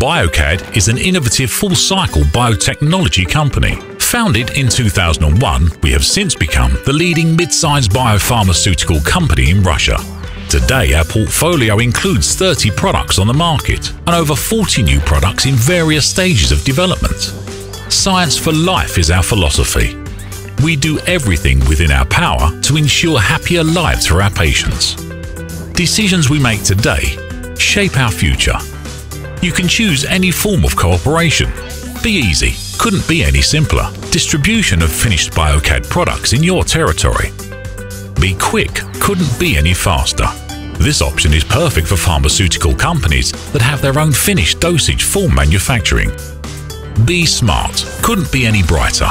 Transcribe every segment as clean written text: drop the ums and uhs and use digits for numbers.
BioCAD is an innovative full-cycle biotechnology company. Founded in 2001, we have since become the leading mid-sized biopharmaceutical company in Russia. Today, our portfolio includes 30 products on the market and over 40 new products in various stages of development. Science for life is our philosophy. We do everything within our power to ensure happier lives for our patients. Decisions we make today shape our future. You can choose any form of cooperation. Be easy, couldn't be any simpler. Distribution of finished BioCAD products in your territory. Be quick, couldn't be any faster. This option is perfect for pharmaceutical companies that have their own finished dosage form manufacturing. Be smart, couldn't be any brighter.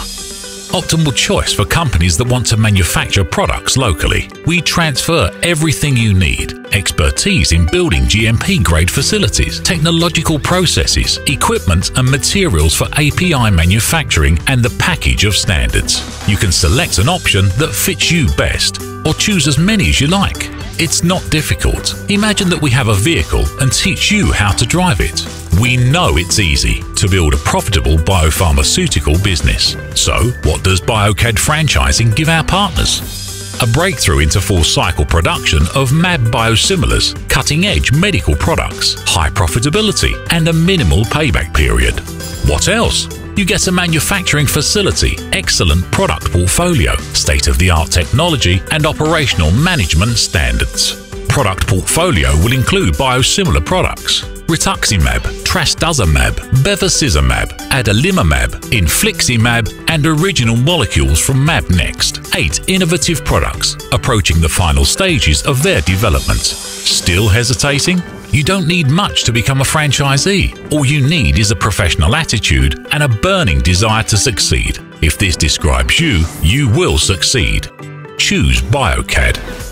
Optimal choice for companies that want to manufacture products locally. We transfer everything you need. Expertise in building GMP-grade facilities, technological processes, equipment and materials for API manufacturing and the package of standards. You can select an option that fits you best or choose as many as you like. It's not difficult. Imagine that we have a vehicle and teach you how to drive it. We know it's easy to build a profitable biopharmaceutical business. So, what does BioCAD franchising give our partners? A breakthrough into full-cycle production of mAb biosimilars, cutting-edge medical products, high profitability, and a minimal payback period. What else? You get a manufacturing facility, excellent product portfolio, state-of-the-art technology, and operational management standards. Product portfolio will include biosimilar products: rituximab, trastuzumab, bevacizumab, adalimumab, infliximab, and original molecules from MabNext. 8 innovative products approaching the final stages of their development. Still hesitating? You don't need much to become a franchisee. All you need is a professional attitude and a burning desire to succeed. If this describes you, you will succeed. Choose BioCAD.